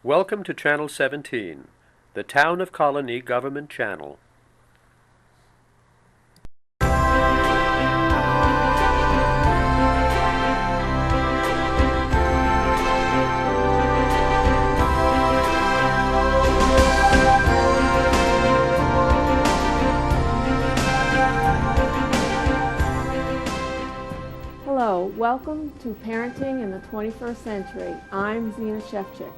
Welcome to Channel 17, the Town of Colonie Government Channel. Hello, welcome to Parenting in the 21st Century. I'm Zina Shevchik.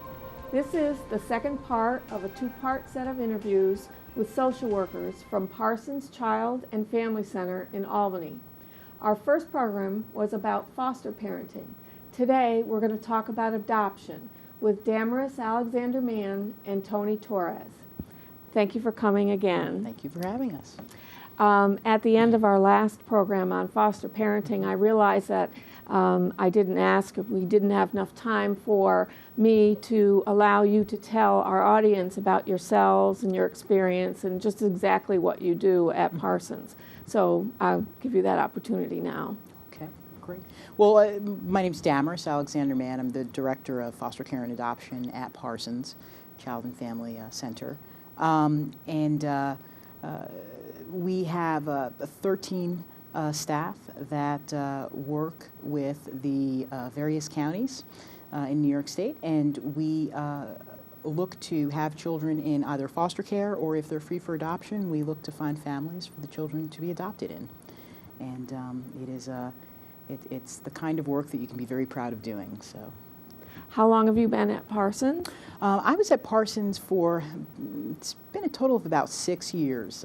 This is the second part of a two-part set of interviews with social workers from Parsons Child and Family Center in Albany. Our first program was about foster parenting. Today we're going to talk about adoption with Damarise, Alexander-Mann, and Tony Torres. Thank you for coming again. Thank you for having us. At the end of our last program on foster parenting, I realized that I didn't ask if we didn't have enough time for me to allow you to tell our audience about yourselves and your experience and just exactly what you do at Parsons. So I'll give you that opportunity now. Okay, great. Well, my name's Damarise Alexander-Mann. I'm the Director of Foster Care and Adoption at Parsons Child and Family Center. We have 13 staff that work with the various counties in New York State, and we look to have children in either foster care, or if they're free for adoption, we look to find families for the children to be adopted in. And it's the kind of work that you can be very proud of doing. So. How long have you been at Parsons? I was at Parsons it's been a total of about 6 years.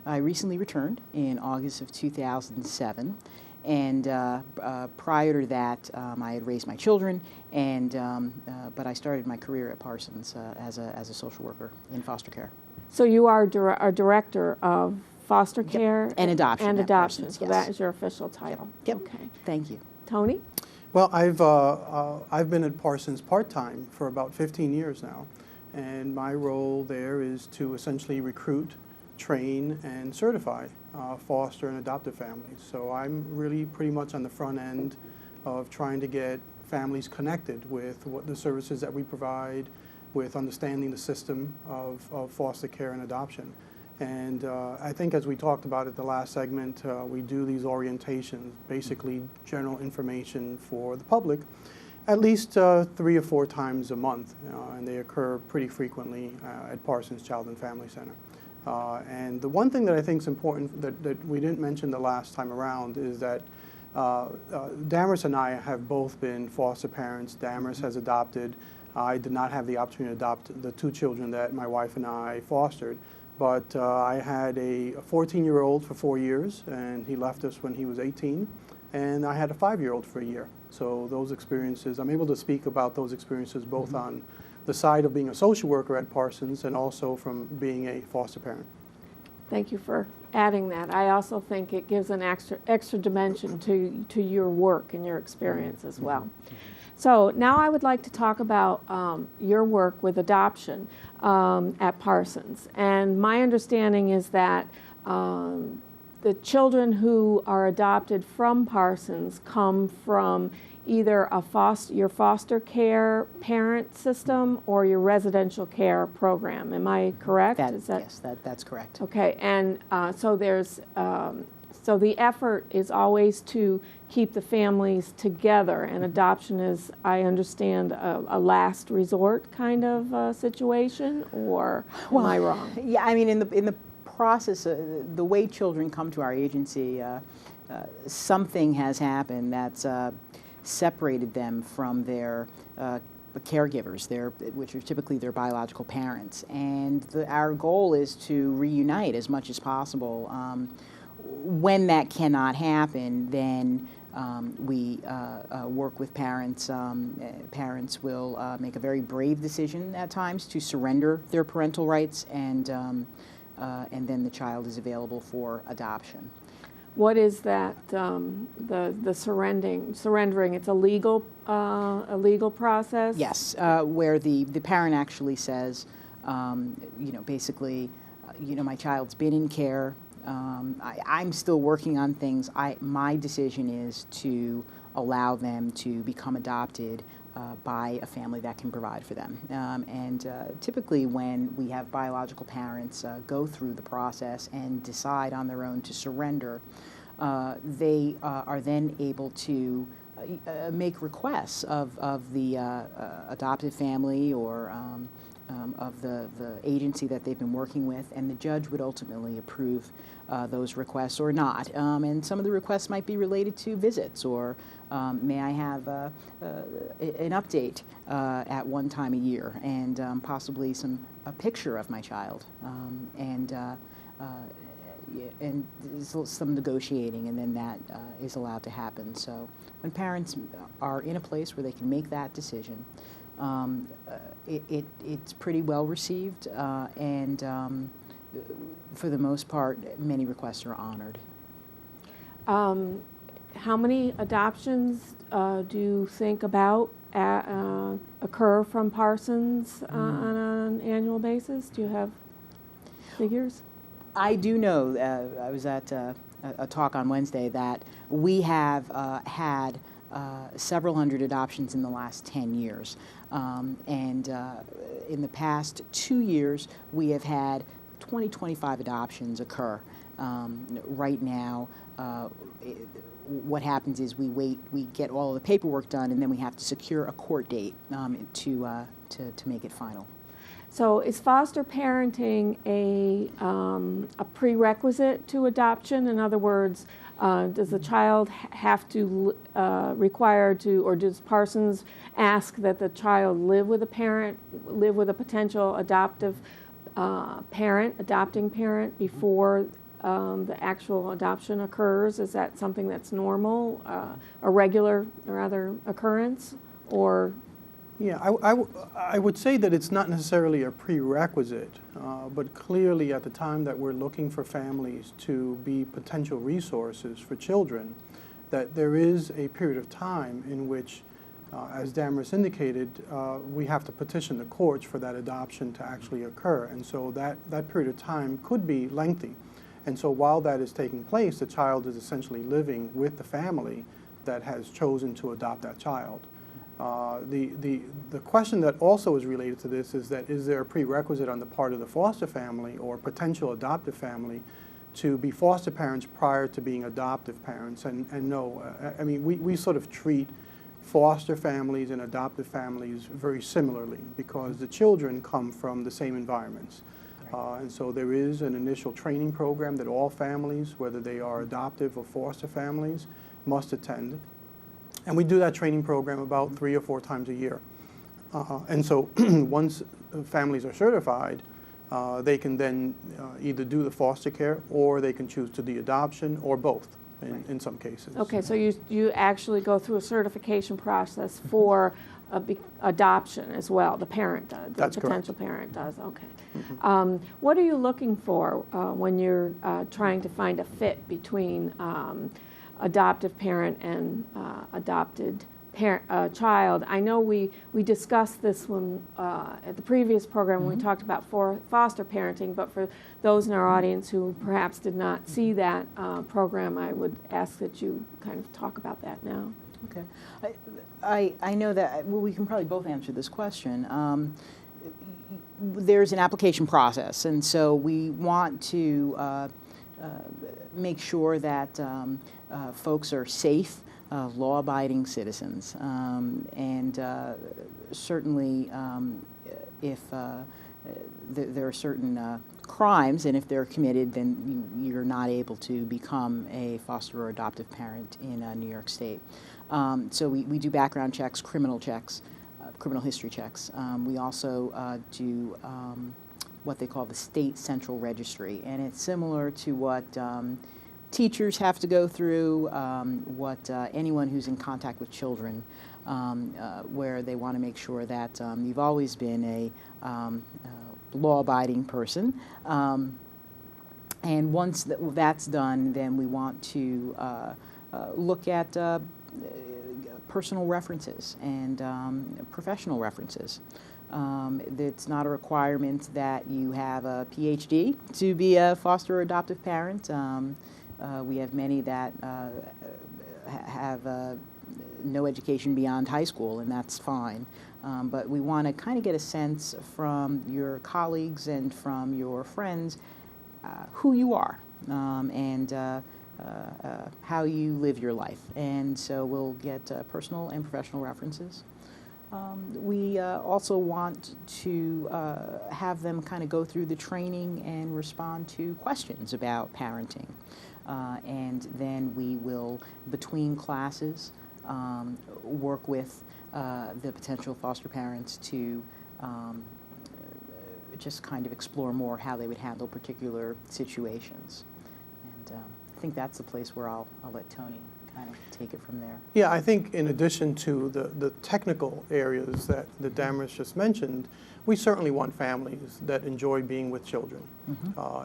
I recently returned in August of 2007, and prior to that, I had raised my children, but I started my career at Parsons as a social worker in foster care. So you are a director of foster care? Yep. And adoption. And adoption, Parsons, so yes. That is your official title. Yep. Okay. Thank you. Tony? Well, I've been at Parsons part-time for about 15 years now, and my role there is to essentially recruit, train, and certify foster and adoptive families. So I'm really pretty much on the front end of trying to get families connected with what the services that we provide, with understanding the system of foster care and adoption. And I think, as we talked about at the last segment, we do these orientations, basically general information for the public, at least 3 or 4 times a month, and they occur pretty frequently at Parsons Child and Family Center. And the one thing that I think is important that we didn't mention the last time around is that Damarise and I have both been foster parents. Damarise has adopted. I did not have the opportunity to adopt the 2 children that my wife and I fostered. But I had a 14-year-old for 4 years, and he left us when he was 18. And I had a 5-year-old for a year. So those experiences, I'm able to speak about those experiences both on the side of being a social worker at Parsons and also from being a foster parent. Thank you for adding that. I also think it gives an extra dimension to your work and your experience as well. So now I would like to talk about your work with adoption at Parsons. And my understanding is that the children who are adopted from Parsons come from either your foster care parent system or your residential care program. Am I correct? Yes, that's correct. Okay, and so there's so the effort is always to keep the families together, and adoption is, I understand, a last resort kind of situation, or am I wrong? Yeah, I mean, in the process, the way children come to our agency, something has happened that's separated them from their caregivers, which are typically their biological parents, and our goal is to reunite as much as possible. When that cannot happen, then we work with parents. Parents will make a very brave decision at times to surrender their parental rights, and then the child is available for adoption. What is that? The surrendering. It's a legal process. Yes, where the parent actually says, basically, my child's been in care. I'm still working on things. My decision is to allow them to become adopted by a family that can provide for them. Typically when we have biological parents go through the process and decide on their own to surrender, they are then able to make requests of the adoptive family or of the agency that they've been working with, and the judge would ultimately approve those requests or not. And some of the requests might be related to visits, or may I have an update at one time a year, and possibly a picture of my child, and some negotiating, and then that is allowed to happen. So when parents are in a place where they can make that decision, it's pretty well received, and for the most part, many requests are honored. How many adoptions do you think about occur from Parsons on an annual basis? Do you have figures? I do know, I was at a talk on Wednesday, that we have had several hundred adoptions in the last 10 years. In the past 2 years, we have had 25 adoptions occur. Right now, what happens is we get all of the paperwork done, and then we have to secure a court date to make it final. So is foster parenting a prerequisite to adoption? In other words, does the child have to require to, or does Parsons ask that the child live with a parent, live with a potential adopting parent before the actual adoption occurs? Is that something that's normal, a regular, rather, occurrence, or? Yeah, I would say that it's not necessarily a prerequisite, but clearly at the time that we're looking for families to be potential resources for children, that there is a period of time in which, as Damarise indicated, we have to petition the courts for that adoption to actually occur. And so that period of time could be lengthy. And so while that is taking place, the child is essentially living with the family that has chosen to adopt that child. The question that also is related to this is that, is there a prerequisite on the part of the foster family or potential adoptive family to be foster parents prior to being adoptive parents? And no, I mean, we sort of treat foster families and adoptive families very similarly because the children come from the same environments. And so there is an initial training program that all families, whether they are adoptive or foster families, must attend. And we do that training program about 3 or 4 times a year. And so once families are certified, they can then either do the foster care or they can choose to do adoption or both in some cases. Okay, so you actually go through a certification process for adoption as well. The parent does. That's the potential parent does. Okay. Mm-hmm. What are you looking for when you're trying to find a fit between adoptive parent and adopted child? I know we discussed this when at the previous program when we talked about foster parenting, but for those in our audience who perhaps did not see that program, I would ask that you kind of talk about that now. Okay. I know that we can probably both answer this question. There's an application process, and so we want to make sure that folks are safe, law-abiding citizens, and certainly if there are certain crimes, and if they're committed, then you're not able to become a foster or adoptive parent in New York State. So we do background checks, criminal history checks. We also do what they call the State Central Registry, and it's similar to what teachers have to go through, what anyone who's in contact with children, where they want to make sure that you've always been a law-abiding person. And once that's done, then we want to look at personal references and professional references. It's not a requirement that you have a PhD to be a foster or adoptive parent. We have many that have no education beyond high school, and that's fine. But we want to kind of get a sense from your colleagues and from your friends who you are and how you live your life. And so we'll get personal and professional references. We also want to have them kind of go through the training and respond to questions about parenting. And then we will, between classes, work with the potential foster parents to just kind of explore more how they would handle particular situations. And I think that's the place where I'll let Tony kind of take it from there. Yeah, I think in addition to the technical areas that Damarise just mentioned, we certainly want families that enjoy being with children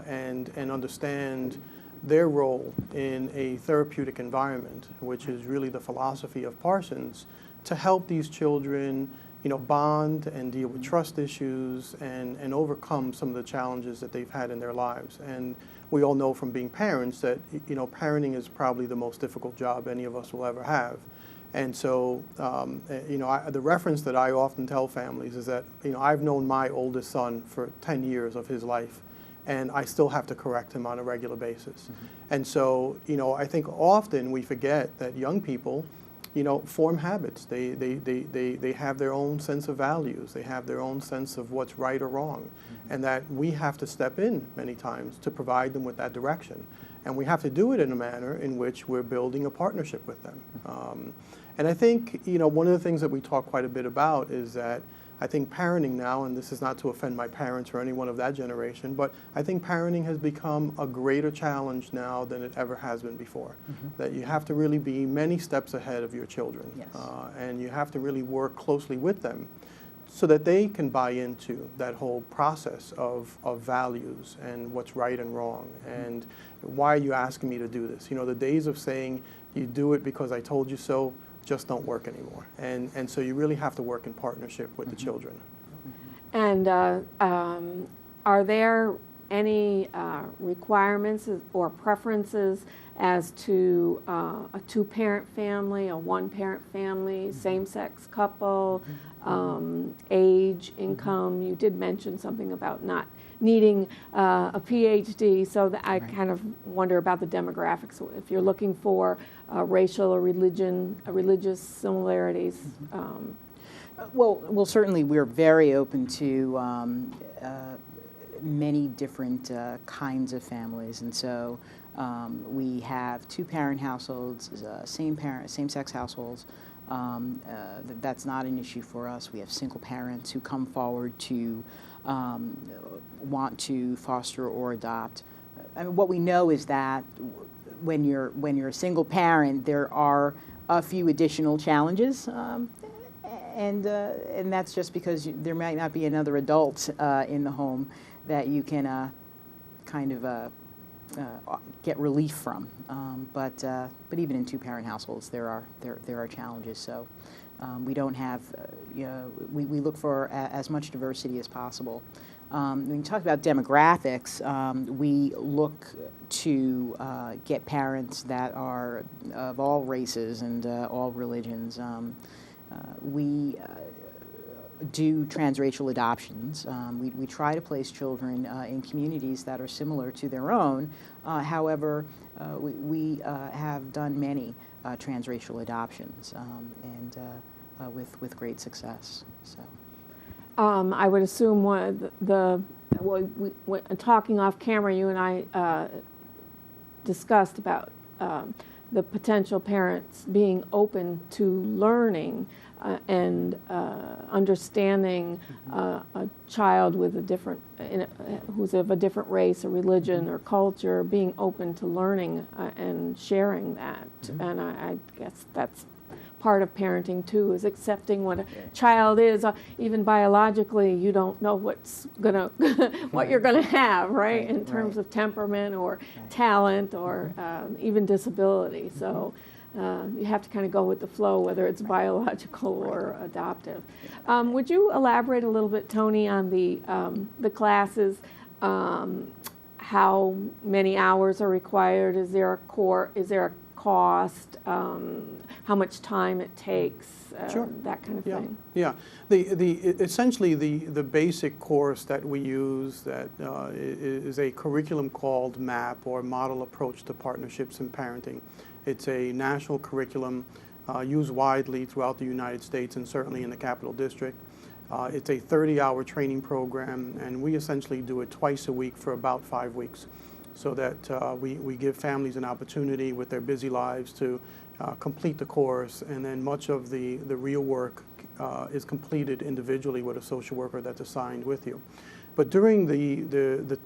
and understand their role in a therapeutic environment, which is really the philosophy of Parsons, to help these children, bond and deal with trust issues and overcome some of the challenges that they've had in their lives. And we all know from being parents that, parenting is probably the most difficult job any of us will ever have. And so, the reference that I often tell families is that, I've known my oldest son for 10 years of his life, and I still have to correct him on a regular basis. And so, I think often we forget that young people, form habits. They have their own sense of values. They have their own sense of what's right or wrong. And that we have to step in many times to provide them with that direction. And we have to do it in a manner in which we're building a partnership with them. And I think, one of the things that we talk quite a bit about is that I think parenting now, and this is not to offend my parents or anyone of that generation, but I think parenting has become a greater challenge now than it ever has been before. That you have to really be many steps ahead of your children. Yes. And you have to really work closely with them so that they can buy into that whole process of values and what's right and wrong. And why are you asking me to do this? The days of saying you do it because I told you so just don't work anymore. And so you really have to work in partnership with the children. And are there any requirements or preferences as to a two-parent family, a one-parent family, same-sex couple, age, income? You did mention something about not needing a PhD, so that I kind of wonder about the demographics. If you're looking for racial or religious similarities. Well, certainly we're very open to many different kinds of families, and so we have two-parent households, same-sex households. That's not an issue for us. We have single parents who come forward to want to foster or adopt. I mean, what we know is that when you're a single parent, there are a few additional challenges, and that's just because there might not be another adult in the home that you can kind of get relief from. But even in two-parent households, there are challenges. So we don't have, we look for as much diversity as possible. When you talk about demographics, we look to get parents that are of all races and all religions. We do transracial adoptions. We try to place children in communities that are similar to their own. However, we have done many transracial adoptions and with great success. So. I would assume talking off camera, you and I discussed about the potential parents being open to learning and understanding a child with who's of a different race or religion or culture, being open to learning and sharing that. And I guess that's part of parenting too, is accepting what a child is. Even biologically, you don't know what you're gonna have, right? In terms of temperament or talent or even disability. So you have to kind of go with the flow, whether it's biological or adoptive. Would you elaborate a little bit, Tony, on the classes? How many hours are required? Is there a cost, how much time it takes, Sure. that kind of Yeah, thing. yeah. Essentially, the basic course that we use that is a curriculum called MAP, or Model Approach to Partnerships in Parenting. It's a national curriculum used widely throughout the United States and certainly in the Capital District. It's a 30-hour training program, and we essentially do it twice a week for about 5 weeks, so that we give families an opportunity with their busy lives to complete the course, and then much of the real work is completed individually with a social worker that's assigned with you. But during the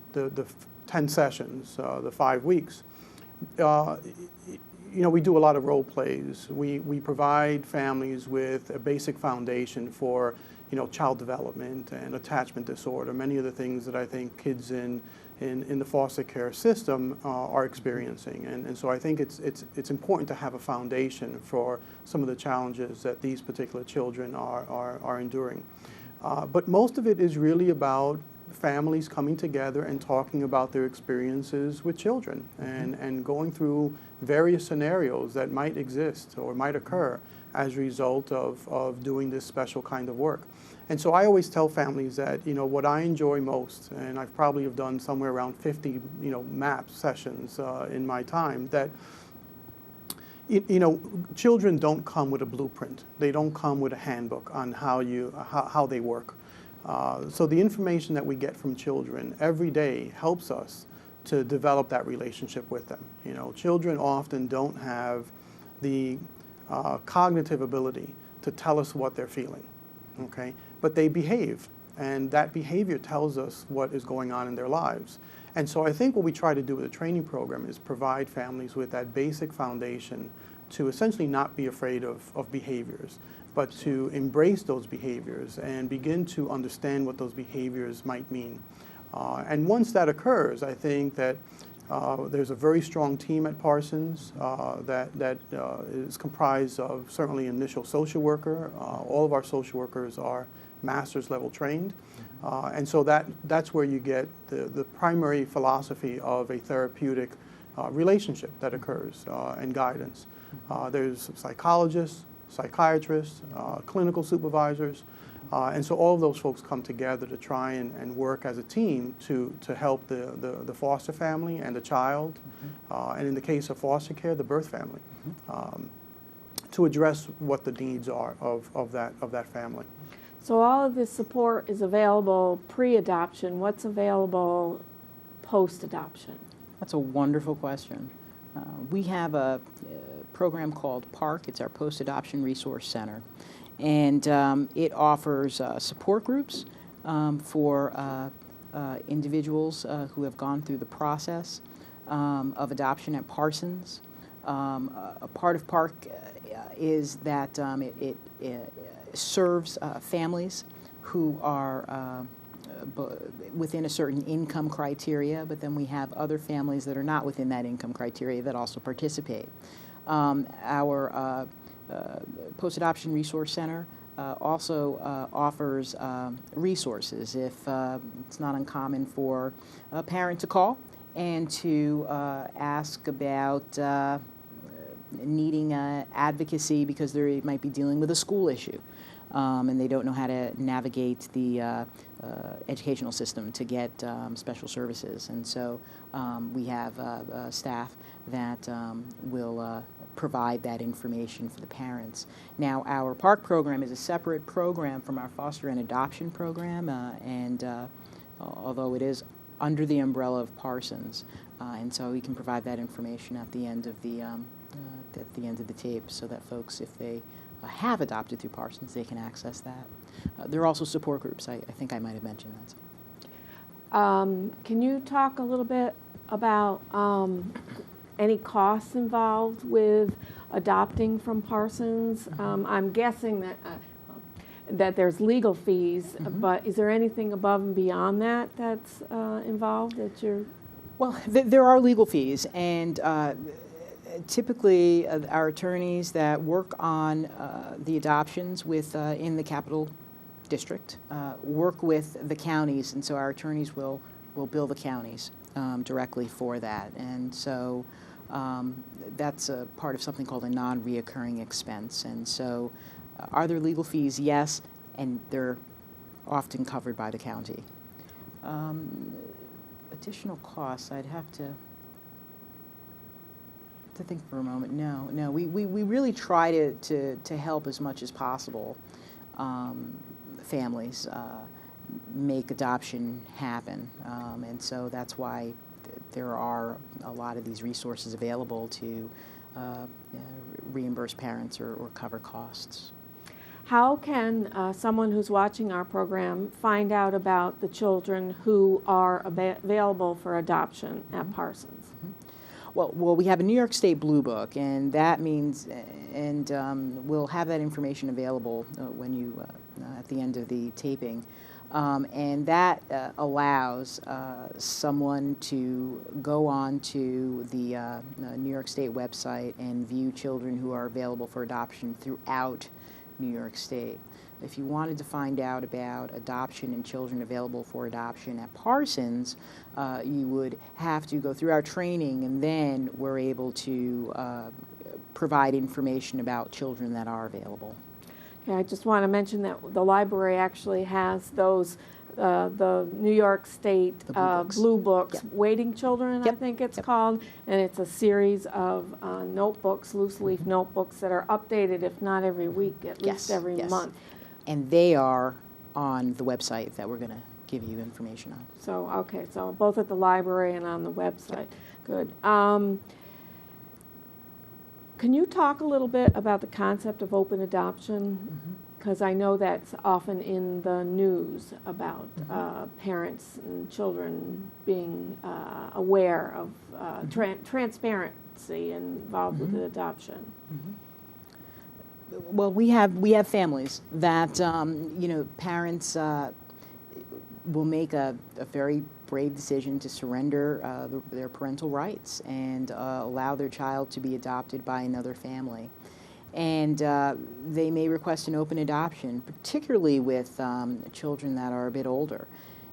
10 sessions, the 5 weeks, we do a lot of role plays. We provide families with a basic foundation for child development and attachment disorder, many of the things that I think kids in the foster care system are experiencing. And so I think it's important to have a foundation for some of the challenges that these particular children are enduring. But most of it is really about families coming together and talking about their experiences with children, and going through various scenarios that might exist or might occur as a result of doing this special kind of work. And so I always tell families that, what I enjoy most, and I've probably have done somewhere around 50, MAP sessions in my time, that, children don't come with a blueprint. They don't come with a handbook on how they work. So the information that we get from children every day helps us to develop that relationship with them. Children often don't have the cognitive ability to tell us what they're feeling, okay? But they behave, and that behavior tells us what is going on in their lives. And so I think what we try to do with the training program is provide families with that basic foundation to essentially not be afraid of behaviors, but to embrace those behaviors and begin to understand what those behaviors might mean. And once that occurs, I think that there's a very strong team at Parsons that is comprised of certainly initial social worker. All of our social workers are master's level trained. And so that's where you get the primary philosophy of a therapeutic relationship that occurs and guidance. There's psychologists, psychiatrists, clinical supervisors, and so all of those folks come together to try and work as a team to help the foster family and the child, and in the case of foster care, the birth family, to address what the needs are of that family. So all of this support is available pre-adoption. What's available post-adoption? That's a wonderful question. We have a program called PARC. It's our Post-Adoption Resource Center. And it offers support groups for individuals who have gone through the process of adoption at Parsons. A part of PARC is that it serves families who are within a certain income criteria, but then we have other families that are not within that income criteria that also participate. Our Post-Adoption Resource Center also offers resources. If it's not uncommon for a parent to call and to ask about needing advocacy because they might be dealing with a school issue, and they don't know how to navigate the educational system to get special services. And so we have staff that will provide that information for the parents. Now, our PARC program is a separate program from our foster and adoption program, and although it is under the umbrella of Parsons, and so we can provide that information at the end of the tape, so that folks, if they have adopted through Parsons, they can access that. There are also support groups. I think I might have mentioned that. Can you talk a little bit about any costs involved with adopting from Parsons? I'm guessing that there's legal fees, but is there anything above and beyond that that's involved that you're? Well, there are legal fees, and typically our attorneys that work on the adoptions in the Capital District work with the counties, and so our attorneys will bill the counties directly for that. And so That's a part of something called a non-reoccurring expense. And so are there legal fees? Yes, and they're often covered by the county. Additional costs, I'd have to think for a moment. No, we really try to help as much as possible families make adoption happen, and so that's why there are a lot of these resources available to reimburse parents or cover costs. How can someone who's watching our program find out about the children who are available for adoption at Parsons? Well, we have a New York State Blue Book, and that means, and we'll have that information available when you, at the end of the taping, and that allows someone to go on to the New York State website and view children who are available for adoption throughout New York State. If you wanted to find out about adoption and children available for adoption at Parsons, you would have to go through our training, and then we're able to provide information about children that are available. Okay, I just want to mention that the library actually has those, the New York State Blue Books, Yep. Waiting Children, Yep. I think it's Yep. called, and it's a series of notebooks, loose leaf notebooks that are updated, if not every week, at least every month. And they are on the website that we're going to give you information on. So, okay, so both at the library and on the website. Good. Can you talk a little bit about the concept of open adoption? Because I know that's often in the news about parents and children being aware of transparency involved with the adoption. Well, we have families that parents will make a very brave decision to surrender their parental rights and allow their child to be adopted by another family. And they may request an open adoption, particularly with children that are a bit older.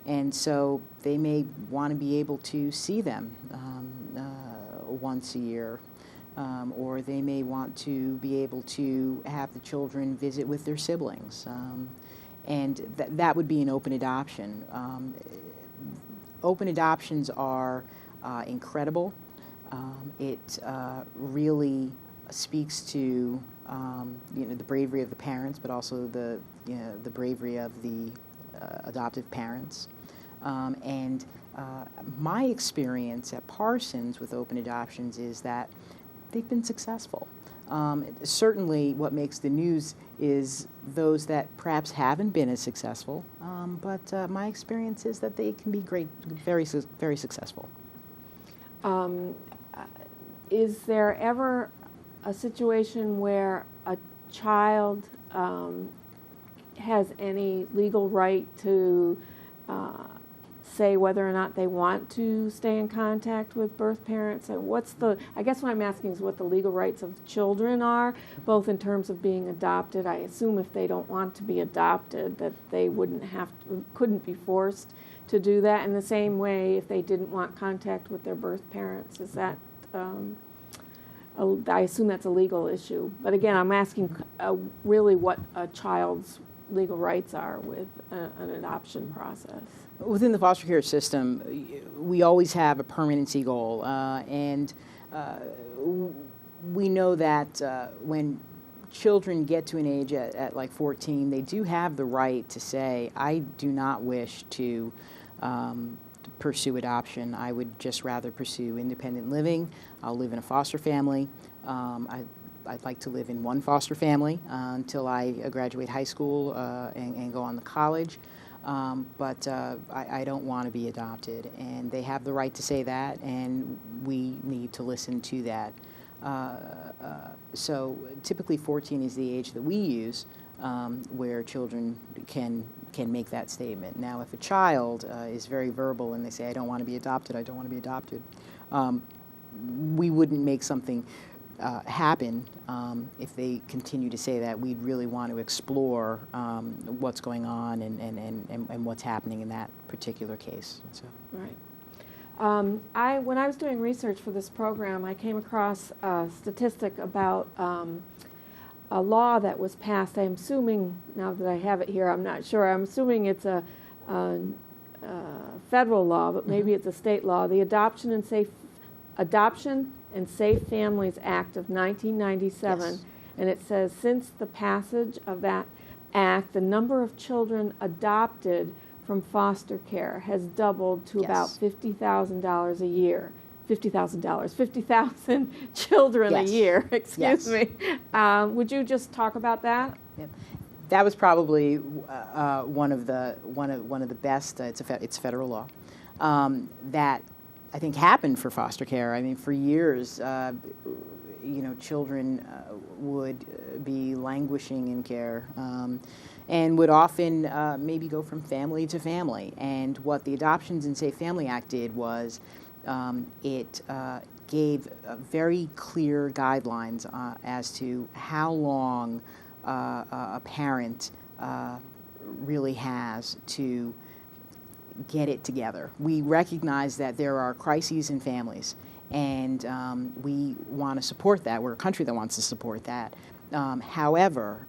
And so they may want to be able to see them once a year. Or they may want to be able to have the children visit with their siblings. And that would be an open adoption. Open adoptions are incredible. It really speaks to the bravery of the parents, but also the bravery of the adoptive parents. And my experience at Parsons with open adoptions is that they've been successful. Certainly what makes the news is those that perhaps haven't been as successful, but my experience is that they can be great, very successful. Is there ever a situation where a child has any legal right to say whether or not they want to stay in contact with birth parents? And I guess what I'm asking is what the legal rights of children are, both in terms of being adopted. I assume if they don't want to be adopted, that they couldn't be forced to do that. In the same way, if they didn't want contact with their birth parents, is that, I assume that's a legal issue. But again, I'm asking really what a child's legal rights are with an adoption process. Within the foster care system, we always have a permanency goal, and we know that when children get to an age at like 14, they do have the right to say, I do not wish to pursue adoption. I would just rather pursue independent living. I'll live in a foster family. I'd like to live in one foster family until I graduate high school and go on to college. But I don't want to be adopted. And they have the right to say that, and we need to listen to that. So typically 14 is the age that we use where children can make that statement. Now, if a child is very verbal and they say, I don't want to be adopted, I don't want to be adopted, we wouldn't make something happen if they continue to say that. We'd really want to explore what's going on and what's happening in that particular case. So. Right. When I was doing research for this program, I came across a statistic about a law that was passed. I'm assuming, now that I have it here, I'm not sure. I'm assuming it's a federal law, but maybe it's a state law. The Adoption and Safe Families Act of 1997, Yes. and it says, since the passage of that act, the number of children adopted from foster care has doubled to Yes. about $50,000 a year. $50,000, 50,000 children Yes. a year, excuse Yes. me. Would you just talk about that? Yep. That was probably one of the best. It's federal law that I think happened for foster care. I mean, for years, children would be languishing in care. And would often maybe go from family to family. And what the Adoptions and Safe Family Act did was it gave very clear guidelines as to how long a parent really has to get it together. We recognize that there are crises in families, and we want to support that. We're a country that wants to support that. However,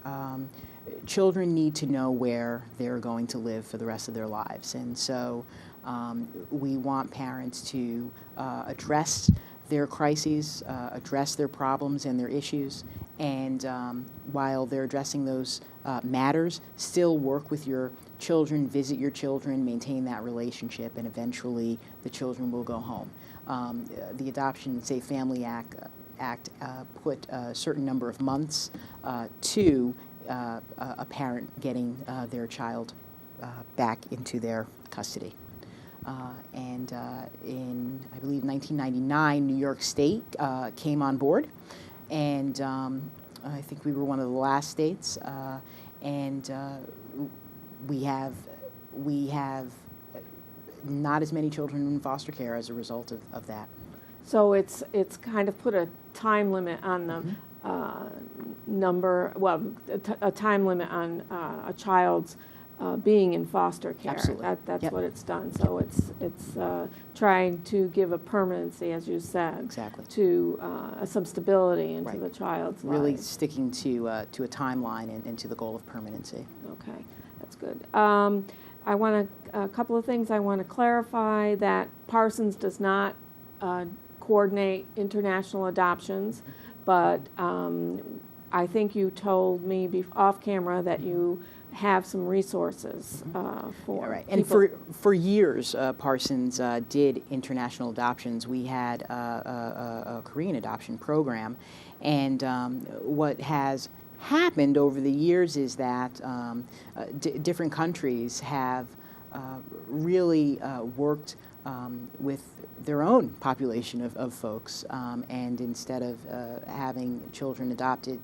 children need to know where they're going to live for the rest of their lives. And so we want parents to address their crises, address their problems and their issues, and while they're addressing those matters, still work with your children, visit your children, maintain that relationship, and eventually the children will go home. The Adoption and Safe Family Act put a certain number of months to a parent getting their child back into their custody. And in, I believe, 1999, New York State came on board, and I think we were one of the last states, and we have not as many children in foster care as a result of that. So it's kind of put a time limit on the a time limit on a child's being in foster care. Absolutely. That's Yep. what it's done. So it's trying to give a permanency, as you said, Exactly. to some stability into Right. the child's Really life. sticking to a timeline and to the goal of permanency. Okay, that's good. I want a couple of things I want to clarify, that Parsons does not coordinate international adoptions, but I think you told me off camera that you have some resources for Yeah, right. And people. for years, Parsons did international adoptions. We had a Korean adoption program, and what has happened over the years is that different countries have really worked with their own population of folks, and instead of having children adopted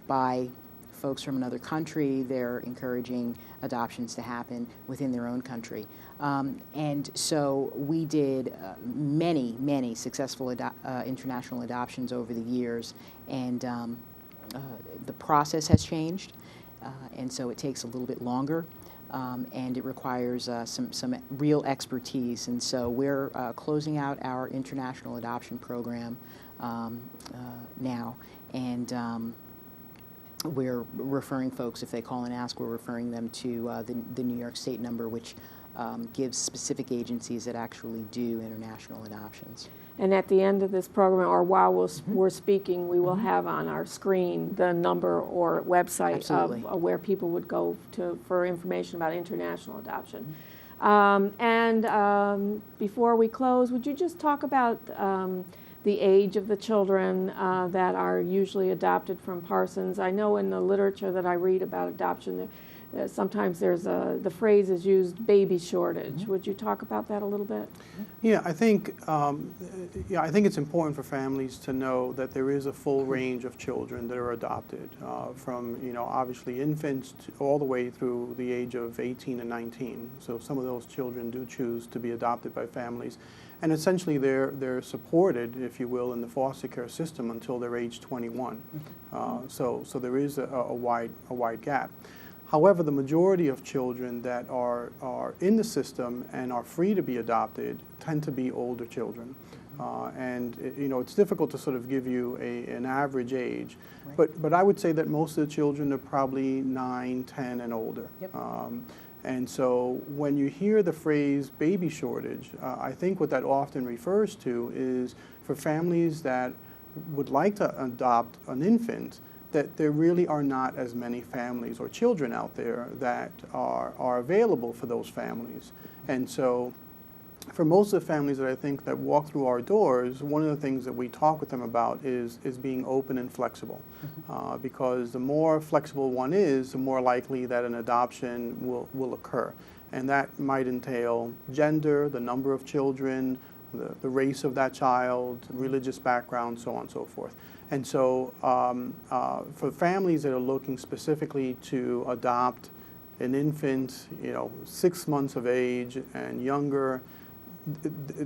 by folks from another country, they're encouraging adoptions to happen within their own country. And so we did many successful international adoptions over the years, and the process has changed, and so it takes a little bit longer. And it requires some real expertise. And so we're closing out our international adoption program now. And we're referring folks, if they call and ask, we're referring them to the New York State number, which gives specific agencies that actually do international adoptions. And at the end of this program, or while we're speaking, we will have on our screen the number or website of where people would go to for information about international adoption. Before we close, would you just talk about the age of the children that are usually adopted from Parsons? I know in the literature that I read about adoption, sometimes there's the phrase is used, baby shortage. Would you talk about that a little bit? Yeah, I think it's important for families to know that there is a full range of children that are adopted, from obviously infants all the way through the age of 18 and 19. So some of those children do choose to be adopted by families, and essentially they're supported, if you will, in the foster care system until they're age 21. So there is a wide gap. However, the majority of children that are in the system and are free to be adopted tend to be older children. It's difficult to sort of give you an average age, Right. but I would say that most of the children are probably 9, 10, and older. Yep. And so when you hear the phrase baby shortage, I think what that often refers to is for families that would like to adopt an infant, that there really are not as many families or children out there that are available for those families. And so for most of the families that I think that walk through our doors, one of the things that we talk with them about is being open and flexible. Because the more flexible one is, the more likely that an adoption will occur. And that might entail gender, the number of children, the race of that child, religious background, so on and so forth. And so for families that are looking specifically to adopt an infant, 6 months of age and younger,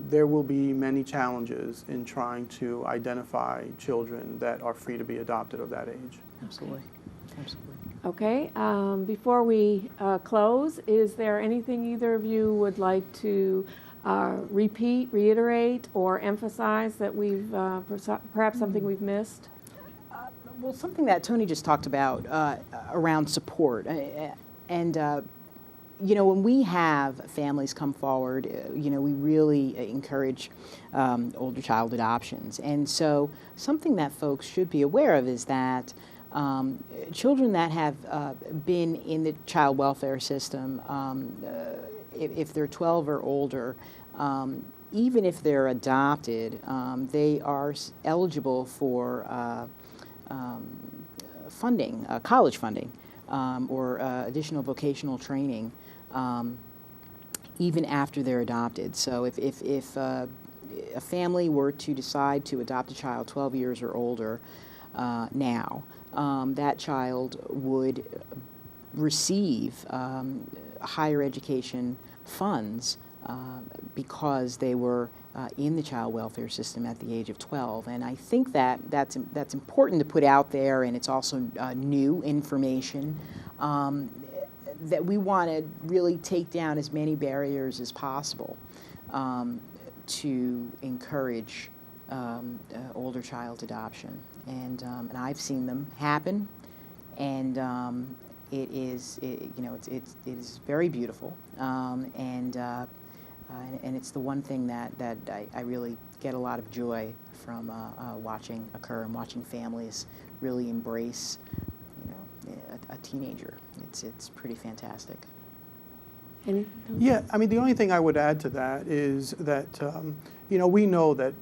there will be many challenges in trying to identify children that are free to be adopted of that age. Absolutely. Absolutely. Okay, before we close, is there anything either of you would like to repeat, reiterate, or emphasize that we've, perhaps something we've missed? Well, something that Tony just talked about around support. When we have families come forward, we really encourage older child adoptions. And so something that folks should be aware of is that children that have been in the child welfare system, if they're 12 or older, even if they're adopted, they are eligible for funding, college funding, or additional vocational training, even after they're adopted. So if a family were to decide to adopt a child 12 years or older now, that child would receive higher education funds because they were in the child welfare system at the age of 12. And I think that's important to put out there, and it's also new information that we want to really take down as many barriers as possible to encourage older child adoption. And I've seen them happen, and it is very beautiful, and it's the one thing that I really get a lot of joy from watching occur and watching families really embrace a teenager. It's pretty fantastic. Yeah, I mean, the only thing I would add to that is that, we know that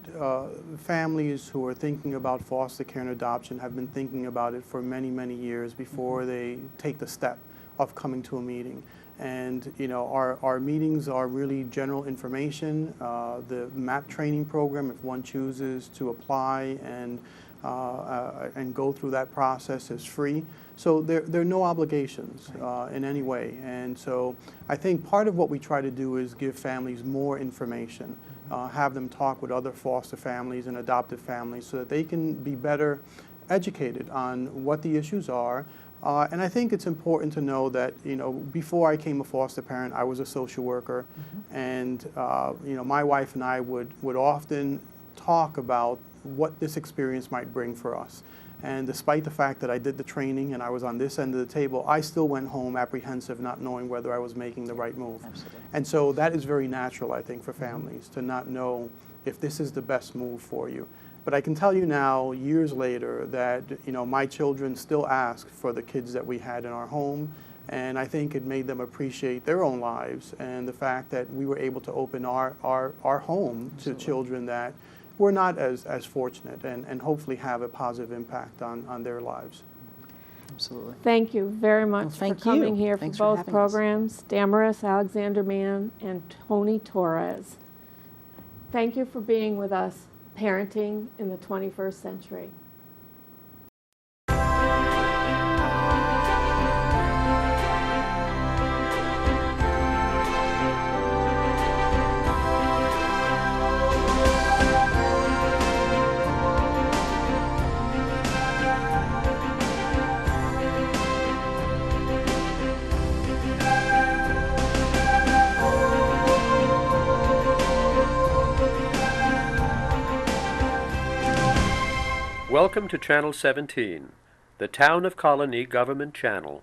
families who are thinking about foster care and adoption have been thinking about it for many, many years before they take the step of coming to a meeting. And, our meetings are really general information. The MAP training program, if one chooses to apply and go through that process, is free. So there are no obligations in any way. And so I think part of what we try to do is give families more information, have them talk with other foster families and adoptive families so that they can be better educated on what the issues are. And I think it's important to know that, before I became a foster parent, I was a social worker. And, my wife and I would often talk about what this experience might bring for us. And despite the fact that I did the training and I was on this end of the table, I still went home apprehensive, not knowing whether I was making the right move. Absolutely. And so that is very natural, I think, for families to not know if this is the best move for you. But I can tell you now, years later, that my children still ask for the kids that we had in our home, and I think it made them appreciate their own lives and the fact that we were able to open our home to children that were not as fortunate, and hopefully have a positive impact on their lives. Absolutely. Thank you very much for coming here Thanks for both having us. programs, Damarise, Alexander-Mann, and Tony Torres. Thank you for being with us, Parenting in the 21st Century. Welcome to Channel 17, the Town of Colonie Government Channel.